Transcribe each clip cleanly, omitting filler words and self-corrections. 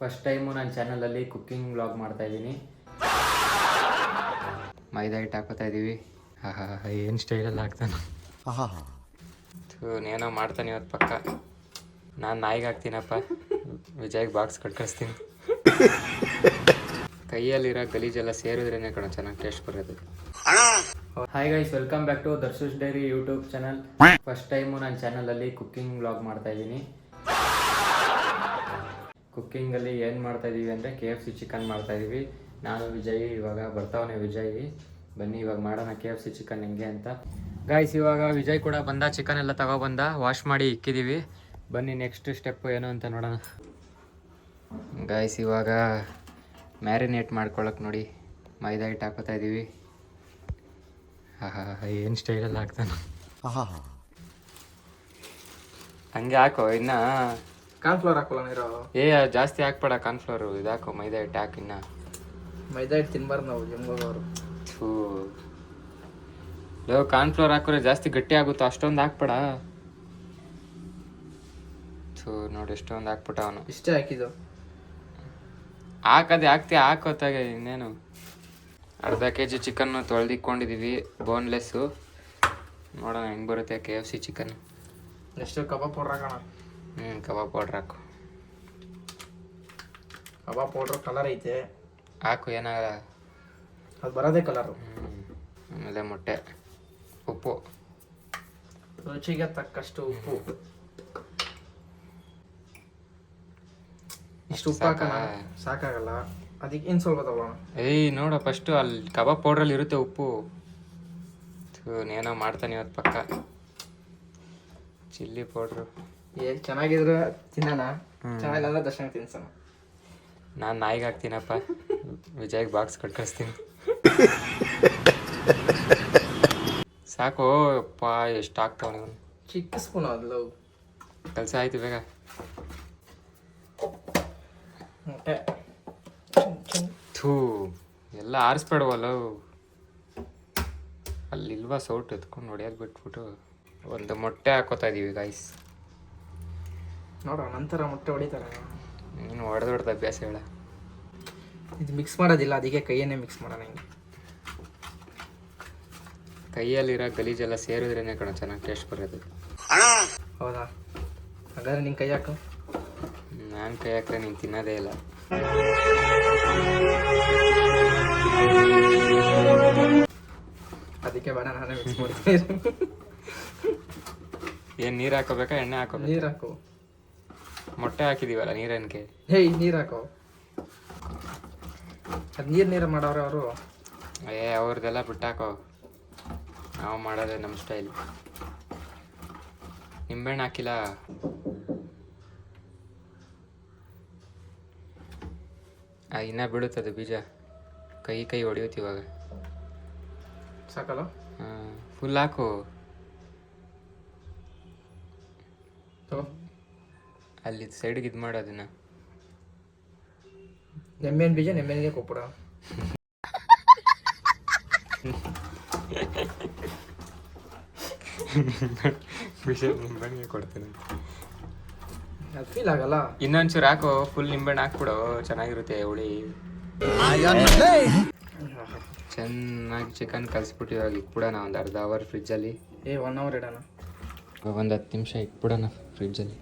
First time ನನ್ನ ಚಾನಲಲ್ಲಿ cooking vlog ಮಾಡ್ತಾ ಇದ್ದೀನಿ. ಮೈದಾ ಹಿಟ್ಟು ಹಾಕೋತಾ ಇದ್ದೀವಿ. ಏನು ಸ್ಟೈಲಲ್ಲಿ ಹಾಕ್ತಾನೆ, ಏನೋ ಮಾಡ್ತಾನೆ ಇವತ್ತು ಪಕ್ಕ. ನಾನು ನಾಯಿಗೆ ಹಾಕ್ತೀನಪ್ಪ, ವಿಜಯ್ಗೆ ಬಾಕ್ಸ್ ಕಟ್ಕಳಿಸ್ತೀನಿ. ಕೈಯಲ್ಲಿರೋ ಗಲೀಜೆಲ್ಲ ಸೇರಿದ್ರೇನೆ ಕಣ ಚೆನ್ನಾಗಿ ಟೇಸ್ಟ್ ಬರೋದು. Hi guys, welcome back to Darshu's diary YouTube channel. First time ನನ್ನ ಚಾನಲಲ್ಲಿ ಕುಕ್ಕಿಂಗ್ ವ್ಲಾಗ್ ಮಾಡ್ತಾ ಇದ್ದೀನಿ. ಕುಕ್ಕಿಂಗಲ್ಲಿ ಏನು ಮಾಡ್ತಾ ಇದ್ದೀವಿ ಅಂದರೆ KFC ಚಿಕನ್ ಮಾಡ್ತಾ ಇದ್ದೀವಿ. ನಾನು ವಿಜಯ್ ಇವಾಗ ಬರ್ತಾವನೆ. ವಿಜಯ್ ಬನ್ನಿ ಇವಾಗ ಮಾಡೋಣ KFC ಚಿಕನ್ ಹೆಂಗೆ ಅಂತ. ಗಾಯ್ಸ್, ಇವಾಗ ವಿಜಯ್ ಕೂಡ ಬಂದ, ಚಿಕನ್ ಎಲ್ಲ ತಗೊಬಂದ, ವಾಶ್ ಮಾಡಿ ಇಕ್ಕಿದ್ದೀವಿ. ಬನ್ನಿ ನೆಕ್ಸ್ಟ್ ಸ್ಟೆಪ್ ಏನು ಅಂತ ನೋಡೋಣ. ಗಾಯ್ಸ್, ಇವಾಗ ಮ್ಯಾರಿನೇಟ್ ಮಾಡ್ಕೊಳಕ್ಕೆ ನೋಡಿ ಮೈದಾ ಹಿಟ್ಟು ಹಾಕೋತಾ ಇದ್ದೀವಿ. ಏನು ಸ್ಟೈಲಲ್ಲಿ ಹಾಕ್ತಾನೆ, ಹಂಗೆ ಹಾಕೋ. ಇನ್ನು ಕಾರ್ನ್ಫ್ಲೋರ್ ಹಾಕೋಲ್ಲ ನೀರು. ಜಾಸ್ತಿ ಹಾಕ್ಬೇಡ ಕಾರ್ನ್ಫ್ಲೋರು, ಇದು ಹಾಕೋ ಮೈದಾ ಹಿಟ್ಟು ಹಾಕಿ. ಇನ್ನು ಮೈದಾ ಹಿಟ್ಟು ತಿನ್ಬಾರ್ದು ನಾವು, ಜಿಮ್ಗೋಗೋರು. ಕಾರ್ನ್ಫ್ಲೋರ್ ಹಾಕಿದ್ರೆ ಜಾಸ್ತಿ ಗಟ್ಟಿ ಆಗುತ್ತೋ, ಅಷ್ಟೊಂದು ಹಾಕ್ಬೇಡ. ನೋಡಿ ಎಷ್ಟೊಂದು ಹಾಕ್ಬಿಟ್ಟ ಅವನು. ಇಷ್ಟೇ ಹಾಕಿದ್ದು, ಹಾಕದೆ ಹಾಕೋತಾಗೆ. ಇನ್ನೇನು ಅರ್ಧ kg ಚಿಕನ್ನು ತೊಳೆದಿಕ್ಕೊಂಡಿದ್ದೀವಿ, ಬೋನ್ಲೆಸ್ಸು. ನೋಡೋಣ ಹೆಂಗೆ ಬರುತ್ತೆ KFC ಚಿಕನ್. ಎಷ್ಟು ಕಬಾಬ್ ಪೌಡ್ರ್ ಹಾಕೋಣ. ಕಬಾಬ್ ಪೌಡ್ರ್ ಹಾಕು. ಕಬಾಬ್ ಪೌಡ್ರ್ ಕಲರ್ ಐತೆ, ಹಾಕು, ಏನಾಗಲ್ಲ, ಅದು ಬರೋದೇ ಕಲರು. ಆಮೇಲೆ ಮೊಟ್ಟೆ, ಉಪ್ಪು, ರುಚಿಗೆ ತಕ್ಕಷ್ಟು ಉಪ್ಪು. ಇಷ್ಟು ಉಪ್ಪು ಹಾಕೋಣ, ಸಾಕಾಗಲ್ಲ. ಅದಕ್ಕೆ ಇನ್ನು ಸ್ವಲ್ಪ ತಗೊಳ್ಳೋಣ. ನೋಡ ಫಸ್ಟು ಅಲ್ಲಿ ಕಬಾಬ್ ಪೌಡ್ರಲ್ಲಿ ಇರುತ್ತೆ ಉಪ್ಪು. ಏನೋ ಮಾಡ್ತಾನೆ ಇವತ್ತು ಪಕ್ಕ. ಚಿಲ್ಲಿ ಪೌಡ್ರು ಏನು ಚೆನ್ನಾಗಿದ್ರೆ ತಿನ್ನೋಣ, ಚೆನ್ನಾಗಿಲ್ಲ ದರ್ಶನ ತಿನ್ಸೋಣ. ನಾನು ನಾಯಿಗೆ ಹಾಕ್ತೀನಪ್ಪ, ವಿಜಯ್ಗೆ ಬಾಕ್ಸ್ ಕಟ್ಕಳಿಸ್ತೀನಿ. ಸಾಕು ಅಪ್ಪ, ಎಷ್ಟು ಹಾಕ್ತಾವ ನೀವು. ಚಿಕ್ಕ ಸ್ಪೂನ್ ಅದಲು ಕೆಲಸ ಆಯ್ತು ಬೇಗ. ಮೊಟ್ಟೆ ಎಲ್ಲ ಆರಿಸ್ಬೇಡವಲ್ಲ, ಅಲ್ಲಿಲ್ವಾ ಸೌಟ್ ಎತ್ಕೊಂಡು ಹೊಡೆಯೋದು ಬಿಟ್ಬಿಟ್ಟು ಒಂದು ಮೊಟ್ಟೆ ಹಾಕೋತಾ ಇದೀವಿ ಗಾಯ್ಸ್. ನೋಡೋ ನಂತರ ಮೊಟ್ಟೆ ಹೊಡಿತಾರೆ. ನೀನು ಹೊಡೆದೊಡ್ದು ಅಭ್ಯಾಸ ಹೇಳ. ಇದು ಮಿಕ್ಸ್ ಮಾಡೋದಿಲ್ಲ, ಅದಕ್ಕೆ ಕೈಯನ್ನೇ ಮಿಕ್ಸ್ ಮಾಡೋಣ. ಹಿಂಗೆ ಕೈಯಲ್ಲಿರೋ ಗಲೀಜೆಲ್ಲ ಸೇರಿದ್ರೇನೆ ಕಣ ಚೆನ್ನಾಗಿ ಟೇಸ್ಟ್ ಬರೋದು. ಹೌದಾ? ಹಾಗಾದ್ರೆ ನಿಂಗೆ ಕೈ ಹಾಕು. ನಾನು ಕೈ ಹಾಕ್ರೆ ನೀನು ತಿನ್ನೋದೇ ಇಲ್ಲ. ಅದಕ್ಕೆ ಬೇಡ, ನಾನೇ ಮಿಕ್ಸ್ ಮಾಡ್ತೀನಿ. ಏನು ನೀರು ಹಾಕೋಬೇಕಾ ಎಣ್ಣೆ ಹಾಕೋಬೇಕು? ನೀರು ಹಾಕು. ಮೊಟ್ಟೆ ಹಾಕಿದೀವಲ್ಲ, ನೀರೇನಕ್ಕೆ? ನೀರು ಹಾಕೋ. ಅದು ನೀರು ಮಾಡೋರು ಅವರು. ಅವ್ರದ್ದೆಲ್ಲ ಬಿಟ್ಟಾಕೋ, ನಾವು ಮಾಡೋದೇ ನಮ್ಮ ಸ್ಟೈಲ್. ನಿಂಬೆಹಣ್ಣು ಹಾಕಿಲ್ಲ. ಇನ್ನೂ ಬೀಳುತ್ತದೆ ಬೀಜ, ಕೈ ಹೊಡೆಯುತ್ತೆ ಇವಾಗ. ಸಾಕಲ್ಲ? ಫುಲ್ ಹಾಕು. ಅಲ್ಲಿ ಸೈಡ್ಗೆ ಇದು ಮಾಡು ಅದನ್ನ. ನಿಂಬೆಹಣ್ಣು ಬೀಜ ನಿಂಬೆಹಣ್ಣಿಗೆ ಕೊಟ್ಬಿಡ. ಬೀಜ ನಿಂಬೆಹಣ್ಣಿಗೆ ಕೊಡ್ತೀನಿ. ಅದು ಫೀಲ್ ಆಗಲ್ಲ. ಇನ್ನೊಂಚೂರು ಹಾಕೋ, ಫುಲ್ ನಿಂಬೆಹಣ್ಣು ಹಾಕ್ಬಿಡು, ಚೆನ್ನಾಗಿರುತ್ತೆ ಹುಳಿ. ಚೆನ್ನಾಗಿ ಚಿಕನ್ ಕಲಿಸ್ಬಿಟ್ಟು ಇವಾಗ ಇಕ್ಬಿಡೋಣ ಒಂದು ಅರ್ಧ ಅವರ್ ಫ್ರಿಜ್ಜಲ್ಲಿ. 1 ಅವರ್ ಇಡೋಣ. ಒಂದು 10 ನಿಮಿಷ ಇಕ್ಬಿಡೋಣ ಫ್ರಿಜ್ಜಲ್ಲಿ.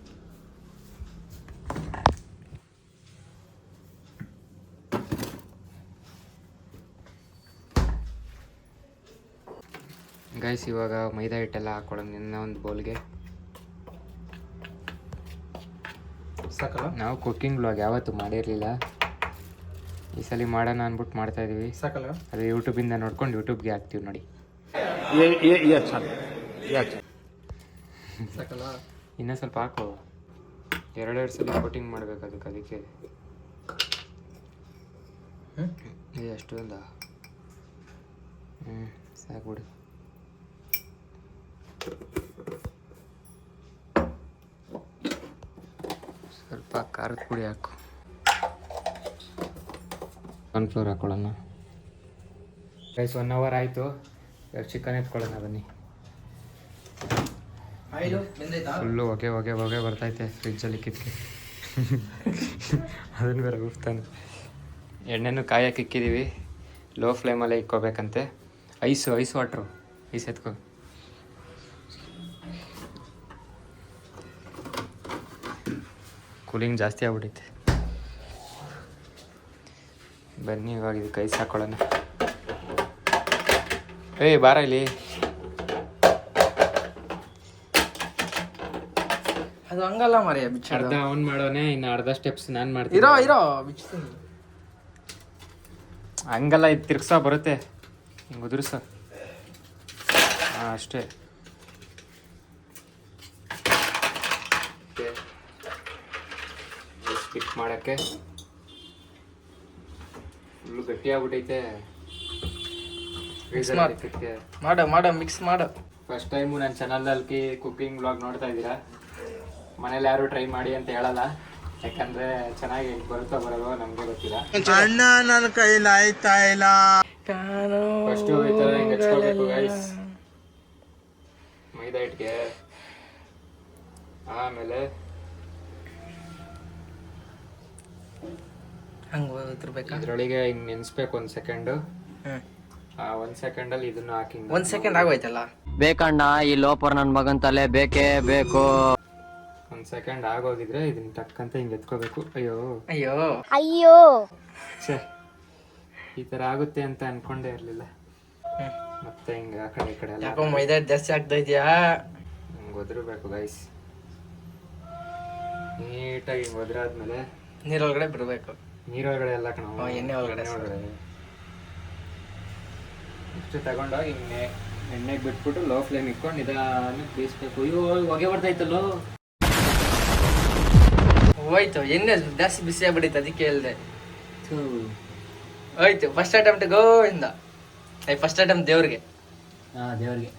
ಗೈಸ್, ಇವಾಗ ಮೈದಾ ಹಿಟ್ಟೆಲ್ಲ ಹಾಕೊಳ್ಳೋಣ ಇನ್ನೂ ಒಂದು ಬೌಲ್ಗೆ. ಸಾಕಲ್ಲ? ನಾವು ಕುಕ್ಕಿಂಗ್ ವ್ಲಾಗ್ ಯಾವತ್ತೂ ಮಾಡಿರಲಿಲ್ಲ, ಈ ಸಲ ಮಾಡೋಣ ಅಂದ್ಬಿಟ್ಟು ಮಾಡ್ತಾ ಇದೀವಿ. ಸಾಕಲ್ಲ? ಅದು ಯೂಟ್ಯೂಬಿಂದ ನೋಡ್ಕೊಂಡು ಯೂಟ್ಯೂಬ್ಗೆ ಹಾಕ್ತೀವಿ ನೋಡಿ. ಸಾಕಲ್ಲ? ಇನ್ನೂ ಸ್ವಲ್ಪ ಹಾಕು, 2 ಸಲ ಕೋಟಿಂಗ್ ಮಾಡ್ಬೇಕು ಅದಕ್ಕೆ. ಅಷ್ಟೊಂದ ಸಾಕ್ಬಿಡು. ಸ್ವಲ್ಪ ಖಾರದ ಪುಡಿ ಹಾಕು. ಕಾರ್ನ್ಫ್ಲೋರ್ ಹಾಕೊಳ್ಳೋಣ. ರೈಸ್ 1 ಅವರ್ ಆಯಿತು, ಚಿಕನ್ ಎತ್ಕೊಳ್ಳೋಣ ಬನ್ನಿ. ಫುಲ್ಲು ಹೊಗೆ ಬರ್ತೈತೆ ಫ್ರಿಜ್ಜಲ್ಲಿ ಕಿತ್ಕೆ. ಅದನ್ನು ಬೇರೆ ಉಪ್ತಾನೆ. ಎಣ್ಣೆನೂ ಕಾಯಕ್ಕೆ ಇಕ್ಕಿದ್ದೀವಿ, ಲೋ ಫ್ಲೇಮಲ್ಲೇ ಇಕ್ಕೋಬೇಕಂತೆ. ಐಸ್ ವಾಟ್ರು ಐಸ್ ಎತ್ಕೋ. ಕೂಲಿಂಗ್ ಜಾಸ್ತಿ ಆಗ್ಬಿಟ್ಟೈತೆ. ಬನ್ನಿ ಇವಾಗ ಇದಕ್ಕೆ ಐಸ್ ಹಾಕೊಳ್ಳೋಣ. ಏಯ್ ಬಾರ ಇಲ್ಲಿ. ಅದು ಹಂಗಲ್ಲ ಮಾರಿಯ ಬಿಚ್ಚ. ಅರ್ಧ ಅವ್ನು ಮಾಡೋನೆ, ಇನ್ನು ಅರ್ಧ ಸ್ಟೆಪ್ಸ್ ನಾನು ಮಾಡ್ತೀನಿ. ಇರೋ ಬಿಚ್ತೀನಿ. ಹಂಗಲ್ಲ, ಇದು ತಿರ್ಗ್ಸೋ ಬರುತ್ತೆ, ಹಿಂಗೆ ಉದುರ್ಸ. ಹಾಂ ಅಷ್ಟೇ. ಸ್ಟಿಕ್ ಮಾಡೋಕ್ಕೆ ಫುಲ್ಲು ಗಟ್ಟಿಯಾಗ್ಬಿಟ್ಟೈತೆ. ಮಾಡು ಮಿಕ್ಸ್ ಮಾಡು. ಫಸ್ಟ್ ಟೈಮು ನನ್ನ ಚಾನಲಲ್ಲಿ ಕುಕ್ಕಿಂಗ್ ವ್ಲಾಗ್ ನೋಡ್ತಾ ಇದ್ದೀರಾ. ಮನೇಲಿ ಯಾರು ಟ್ರೈ ಮಾಡಿ ಅಂತ ಹೇಳಲ್ಲ, ಯಾಕಂದ್ರೆ ಚೆನ್ನಾಗಿ ಬರುತ್ತೋ ಬರೋದು ನಮಗೆ ಗೊತ್ತಿಲ್ಲ. ಅಣ್ಣ ನನ್ನ ಕೈಲಿ ಆಯ್ತಾ ಇಲ್ಲ. ಫಸ್ಟು ಈ ಥರ ಹಿಂಗೆ ಹಚ್ಕೋಬೇಕು ಗೈಸ್, ಮೈದಾ ಹಿಟ್ಟಿಗೆ. ಆಮೇಲೆ ಹಂಗೆ ಉದ್ರಬೇಕಾ? ಇದ್ರೊಳಗೆ ಹಿಂಗೆ ನೆನೆಸ್ಬೇಕು 1 ಸೆಕೆಂಡು. ಆ 1 ಸೆಕೆಂಡಲ್ಲಿ ಇದನ್ನು ಹಾಕಿ 1 ಸೆಕೆಂಡ್ ಆಗೋಯ್ತಲ್ಲ. ಬೇಕಣ್ಣ ಈ ಲೋಪರ್ ನನ್ನ ಮಗನ್ ತಲೆ ಬೇಕೇ ಬೇಕು. 1 ಸೆಕೆಂಡ್ ಆಗೋಗಿದ್ರೆ ಇದನ್ನ ಟಕ್ಕಂತ ಹಿಂಗೆ ಎತ್ಕೋಬೇಕು. ಅಯ್ಯೋ ಛೇ, ಈ ಥರ ಆಗುತ್ತೆ ಅಂತ ಅನ್ಕೊಂಡೇ ಇರಲಿಲ್ಲ. ಮತ್ತೆ ಹಿಂಗೆ ಆ ಕಡೆ ಈ ಕಡೆ ಎಲ್ಲ ಯಾಕೋ ಮೈದಾ ಜಾಸ್ತಿ ಆಗ್ತಾ ಇದೆಯಾ? ಹಿಂಗೆ ಒದರಬೇಕು ಗೈಸ್. ನೀಟಾಗಿ ಹಿಂಗೆ ಒದರಾದ್ಮೇಲೆ ನೀರೊಳಗಡೆ ಬಿಡಬೇಕು. ನೀರೊಳಗಡೆ ಎಲ್ಲ ಕಣ, ಎಣ್ಣೆ ಒಳಗಡೆ. ಇಷ್ಟು ತಗೊಂಡೋಗಿ ಹಿಂಗೆ ಎಣ್ಣೆಗೆ ಬಿಟ್ಬಿಟ್ಟು ಲೋ ಫ್ಲೇಮ್ ಇಟ್ಕೊಂಡು ನಿಧಾನಕ್ಕೆ ಬೇಯಿಸ್ಬೇಕು. ಅಯ್ಯೋ ಹೊಗೆ ಬರ್ತಾಯ್ತಲ್ಲೋ. ಹೋಯ್ತು, ಎಣ್ಣೆ ಜಾಸ್ತಿ ಬಿಸಿ ಆಗ್ಬಿಟ್ಟಿತ್ತು, ಅದಕ್ಕೆ ಹೇಳ್ದೆ. ಹೋಯ್ತು. First attempt Govinda. First attempt ದೇವ್ರಿಗೆ. ದೇವ್ರಿಗೆ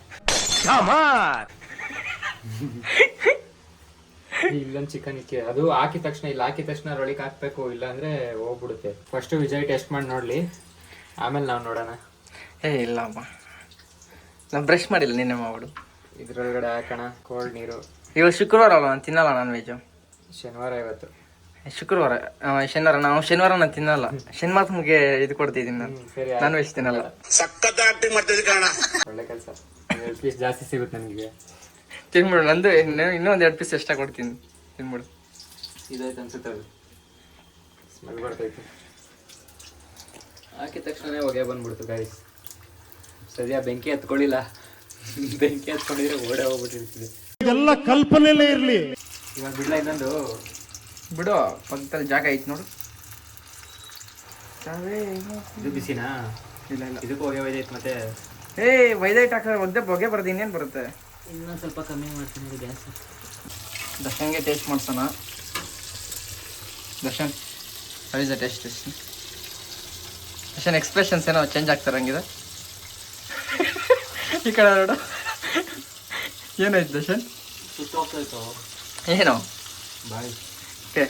ಇಲ್ಲೊಂದು ಚಿಕನ್ ಇಕ್ಕಿ, ಅದು ಹಾಕಿದ ತಕ್ಷಣ, ಇಲ್ಲಿ ಹಾಕಿದ ತಕ್ಷಣ ರೊಳಿಗೆ ಹಾಕ್ಬೇಕು, ಇಲ್ಲಾಂದ್ರೆ ಹೋಗ್ಬಿಡುತ್ತೆ. ಫಸ್ಟ್ ವಿಜಯ್ ಟೆಸ್ಟ್ ಮಾಡಿ ನೋಡ್ಲಿ, ಆಮೇಲೆ ನಾವು ನೋಡೋಣ. ಇಲ್ಲಮ್ಮ, ನಾನು ಬ್ರಷ್ ಮಾಡಿಲ್ಲ, ನಿನ್ನೆ ಮಾಡ್ಬಿಡು. ಇದ್ರೊಳಗಡೆ ಹಾಕೋಣ ಕೋಲ್ಡ್ ನೀರು. ಇವಾಗ ಶುಕ್ರವಾರ ಅಲ್ಲ, ನಾನು ತಿನ್ನಲ್ಲ ನಾನ್ ವೆಜ್. ಶನಿವಾರ ಇವತ್ತು. ಶುಕ್ರವಾರ ಶನಿವಾರ ನಾನು ತಿನ್ನಲ್ಲ. ಶನಿವಾರ ನಮಗೆ ಇದು ಕೊಡ್ತಿದ್ದೀನಿ ನಾನು, ಸರಿ, ನಾನ್ ವೆಜ್ ತಿನ್ನಲ್ಲ. ಒಳ್ಳೆ ಕೆಲಸ. 2 ಪೀಸ್ ಜಾಸ್ತಿ ಸಿಗುತ್ತೆ ನನಗೆ. ತಿನ್ಬಿಡು, ನಂದು ಇನ್ನೊಂದು 2 ಪೀಸ್ ಎಷ್ಟ ಕೊಡ್ತೀನಿ, ತಿನ್ಬಿಡು. ಇದಾಯ್ತು ಅನ್ಸುತ್ತೆ, ಅದು ಸ್ಮೆಲ್ ಬರ್ತೈತೆ. ಹಾಕಿದ ತಕ್ಷಣ ಹೊಗೆ ಬಂದ್ಬಿಡ್ತು ಗೈಸ್. ಸದ್ಯ ಬೆಂಕಿ ಹತ್ಕೊಳ್ಳಿಲ್ಲ, ಬೆಂಕಿ ಹತ್ಕೊಂಡಿದ್ರೆ ಓಡೇ ಹೋಗ್ಬಿಟ್ಟಿರ್ತಿದೆ. ಇದೆಲ್ಲ ಕಲ್ಪನೆಲೇ ಇರ್ಲಿ. ಇವಾಗ ಬಿಡ್ಲ ಇನ್ನೊಂದು. ಬಿಡು, ಪಕ್ಕದಲ್ಲಿ ಜಾಗ ಐತಿ ನೋಡು. ಇದು ಬಿಸಿನಾ? ಇಲ್ಲ ಇದಕ್ಕೂ ಹೊಗೆ ಒಯ್ದೈತೆ ಮತ್ತೆ. ವೈದೈಟ್ ಹಾಕಿದ್ರೆ ಒದ್ದೆ ಹೊಗೆ ಬರುತ್ತೆ, ಇನ್ನೇನು ಬರುತ್ತೆ. ಇನ್ನೊಂದು ಸ್ವಲ್ಪ ಕಮ್ಮಿ ಮಾಡ್ತೀನಿ ಗ್ಯಾಸ್. ದರ್ಶನ್ಗೆ ಟೇಸ್ಟ್ ಮಾಡ್ಸೋಣ. Darshan, how is the taste? Darshan expressions ಏನೋ ಚೇಂಜ್ ಆಗ್ತಾರಂಗಿದೆ. ಈ ಕಡೆ ನೋಡು, ಏನಾಯ್ತು ದರ್ಶನ್? ಸುಟ್ಟೋಗ್ತಾಯ್ತು ಏನೋ ಬಾಯ್. ಓಕೆ,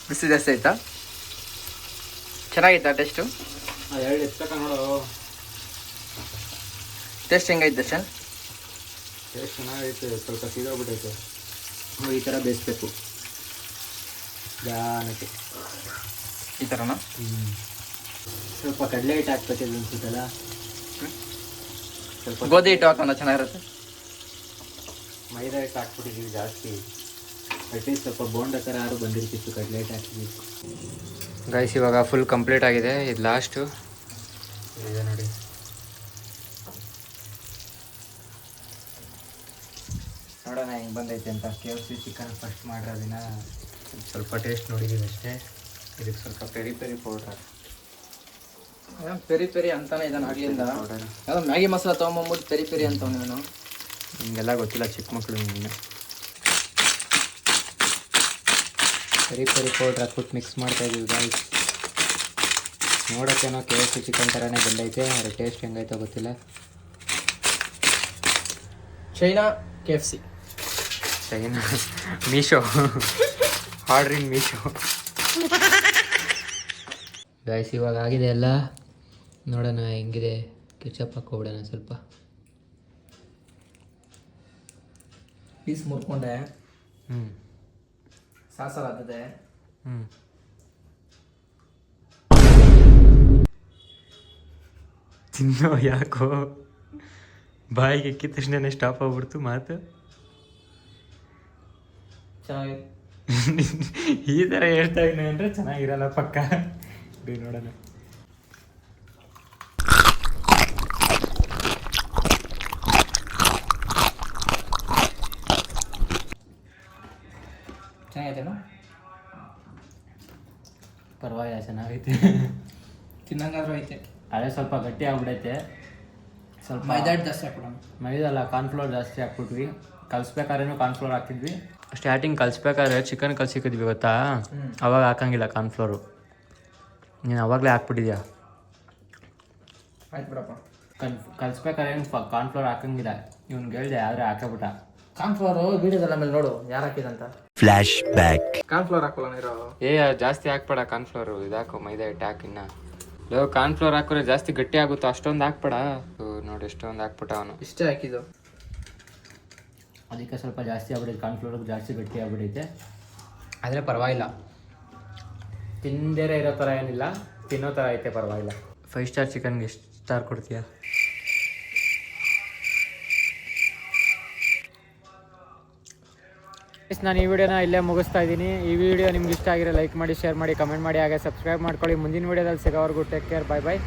ಬಿಸಿ ಜಾಸ್ತಿ ಆಯ್ತಾ? ಚೆನ್ನಾಗಿತ್ತಾ ಟೇಸ್ಟು? 2 ಎತ್ತಕ ನೋಡು. ಟೇಸ್ಟ್ ಹೆಂಗೈತೆ ದರ್ಶನ್? ಟೇಸ್ಟ್ ಚೆನ್ನಾಗೈತೆ, ಸ್ವಲ್ಪ ಸೀದೋಗ್ಬಿಟ್ಟೈತೆ. ಈ ಥರ ಬೇಯಿಸ್ಬೇಕು ಜಾನಕ್ಕೆ. ಈ ಥರನಾ? ಸ್ವಲ್ಪ ಕಡಲೆ ಹಿಟ್ಟು ಹಾಕ್ಬೇಕಿಲ್ಲ ಅನ್ಸುತ್ತಲ್ಲ. ಸ್ವಲ್ಪ ಗೋಧಿ ಹಿಟ್ಟು ಹಾಕೋಣ, ಚೆನ್ನಾಗಿರುತ್ತೆ. ಮೈದಾ ಹಿಟ್ಟು ಹಾಕ್ಬಿಟ್ಟಿದ್ದೀವಿ ಜಾಸ್ತಿ. ಅಟ್ಲೀಸ್ಟ್ ಸ್ವಲ್ಪ ಬೋಂಡ ಥರ ಯಾರು ಬಂದಿರ್ತಿತ್ತು ಕಡಲೆ ಹಿಟ್ಟು ಹಾಕಿದ್ವಿ. ಗೈಸ್ ಇವಾಗ ಫುಲ್ ಕಂಪ್ಲೀಟ್ ಆಗಿದೆ. ಇದು ಲಾಸ್ಟು ಇದೆ ನೋಡಿ. ನೋಡೋಣ ಹೆಂಗೆ ಬಂದೈತೆ ಅಂತ. KFC ಚಿಕನ್ ಫಸ್ಟ್ ಮಾಡಿರೋ ದಿನ ಸ್ವಲ್ಪ ಟೇಸ್ಟ್ ನೋಡಿದ್ದೀವಿ ಅಷ್ಟೇ. ಇದಕ್ಕೆ ಸ್ವಲ್ಪ ಪೆರಿ ಪೌಡ್ರ್. ಪೆರಿ ಅಂತಾನೆ ಇದ್ದಾನೆ ಆಗ್ಲಿಂದ. ಪೌಡರ್ ಯಾವ್ದೋ ಮ್ಯಾಗಿ ಮಸಾಲ ತೊಗೊಂಬಂದ್ಬಿಟ್ಟು ಪೆರಿ ಅಂತವ್ ನೀನು. ಹಿಂಗೆಲ್ಲ ಗೊತ್ತಿಲ್ಲ ಚಿಕ್ಕ ಮಕ್ಕಳು ನಿಮಗೆ. ಪೆರಿ ಪೌಡ್ರ್ ಹಾಕ್ಬಿಟ್ಟು ಮಿಕ್ಸ್ ಮಾಡ್ತಾಯಿದ್ದೀವಿ ಗಾಯ್ಸ್. ನೋಡೋಕ್ಕೇನೋ KFC ಚಿಕನ್ ಥರನೇ ಬಂದೈತೆ, ಆದರೆ ಟೇಸ್ಟ್ ಹೆಂಗೈತೋ ಗೊತ್ತಿಲ್ಲ. China KFC, China Meesho, ordering Meesho. Guys ಇವಾಗ ಆಗಿದೆ ಎಲ್ಲ. ನೋಡೋಣ ಹೆಂಗಿದೆ. ಕೆಚಪ್ ಹಾಕ್ಕೊಬಿಡೋಣ ಸ್ವಲ್ಪ. ಪೀಸ್ ಮುರ್ಕೊಂಡೆ, ಹ್ಞೂ ಸಾಸಲ್ ಆಗ್ತದೆ. ತಿನ್ನೋ ಯಾಕೋ ಬಾಯಿಗೆ ಎಕ್ಕಿದ ತಕ್ಷಣ ಸ್ಟಾಪ್ ಆಗ್ಬಿಡ್ತು ಮಾತು. ಚೆನ್ನಾಗಿ ಈ ಥರ ಹೇಳ್ತಾ ಇದ್ದೀನಿ ಅಂದರೆ ಚೆನ್ನಾಗಿರಲ್ಲ ಪಕ್ಕ. ನೋಡೋಣ. ಚೆನ್ನಾಗೈತೇನು? ಪರವಾಗಿಲ್ಲ, ಚೆನ್ನಾಗೈತೆ. ತಿನ್ನಂಗಾದ್ರೂ ಐತೆ. ಅದೇ ಸ್ವಲ್ಪ ಗಟ್ಟಿ ಆಗ್ಬಿಡೈತೆ. ಸ್ವಲ್ಪ ಮೈದಾ ಹಿಟ್ಟು ಜಾಸ್ತಿ ಹಾಕ್ಬಿಡೋಣ. ಮೈದಲ್ಲ, ಕಾರ್ನ್ಫ್ಲೋರ್ ಜಾಸ್ತಿ ಹಾಕ್ಬಿಟ್ವಿ. ಕಲಿಸ್ಬೇಕಾದ್ರೂ ಕಾರ್ನ್ಫ್ಲೋರ್ ಹಾಕಿದ್ವಿ. ಸ್ಟಾರ್ಟಿಂಗ್ ಕಲಿಸ್ಬೇಕಾದ್ರೆ ಚಿಕನ್ ಕಲ್ಸಿಕ್ಕಿದ್ವಿ ಗೊತ್ತಾ, ಅವಾಗ ಹಾಕಂಗಿಲ್ಲ ಕಾರ್ನ್ಫ್ಲೋರು. ನೀನು ಅವಾಗಲೇ ಹಾಕ್ಬಿಟ್ಟಿದ್ಯಾ. ಆಯ್ತು ಬಿಡಪ್ಪ. ಕಲಿಸ್ಬೇಕಾದ್ರೆ ಏನು ಕಾರ್ನ್ಫ್ಲೋರ್ ಹಾಕಂಗಿಲ್ಲ. ಇವ್ನಿಗೆ ಹೇಳಿದೆ ಆದರೆ ಹಾಕಬಿಟ್ಟ. ಕಾರ್ನ್ಫ್ಲೋರು ವಿಡಿಯೋದಲ್ಲ ಮೇಲೆ ನೋಡು ಯಾರು ಹಾಕಿದಂತ. Flash back. ಕಾರ್ನ್ಫ್ಲೋರ್ ಹಾಕೋಲ್ಲ ನೀರು. ಜಾಸ್ತಿ ಹಾಕ್ಬೇಡ ಕಾರ್ನ್ಫ್ಲೋರು, ಇದಾಕು ಮೈದಾ ಹಿಟ್ಟು ಹಾಕಿನ್ನ. ಕಾರ್ನ್ಫ್ಲೋರ್ ಹಾಕಿದ್ರೆ ಜಾಸ್ತಿ ಗಟ್ಟಿ ಆಗುತ್ತೋ ಅಷ್ಟೊಂದು ಹಾಕ್ಬೇಡ. ನೋಡಿ ಎಷ್ಟೊಂದು ಹಾಕ್ಬಿಟ್ಟ ಅವನು. ಇಷ್ಟೇ ಹಾಕಿದ್ದು. ಅದಕ್ಕೆ ಸ್ವಲ್ಪ ಜಾಸ್ತಿ ಆಗ್ಬಿಡೈತೆ, ಕಾರ್ನ್ಫ್ಲೋರ್ಗೆ ಜಾಸ್ತಿ ಗಟ್ಟಿ ಆಗ್ಬಿಡೈತೆ. ಆದರೆ ಪರವಾಗಿಲ್ಲ, ತಿಂದೇರೆ ಇರೋ ಥರ ಏನಿಲ್ಲ, ತಿನ್ನೋ ಥರ ಐತೆ, ಪರವಾಗಿಲ್ಲ. 5 ಸ್ಟಾರ್ ಚಿಕನ್ಗೆ ಎಷ್ಟು ಸ್ಟಾರ್ ಕೊಡ್ತೀಯಾ? ನಾನು ಈ ವಿಡಿಯೋನ ಇಲ್ಲೇ ಮುಗಿಸ್ತಾ ಇದ್ದೀನಿ. ಈ ವಿಡಿಯೋ ನಿಮ್ಗೆ ಇಷ್ಟ ಆಗಿರೋ ಲೈಕ್ ಮಾಡಿ, ಶೇರ್ ಮಾಡಿ, ಕಮೆಂಟ್ ಮಾಡಿ, ಹಾಗೆ ಸಬ್ಸ್ಕ್ರೈಬ್ ಮಾಡ್ಕೊಳ್ಳಿ. ಮುಂದಿನ ವಿಡಿಯೋದಲ್ಲಿ ಸಿಗೋವರೆಗೂ ಟೇಕ್ ಕೇರ್, ಬಾಯ್ ಬಾಯ್.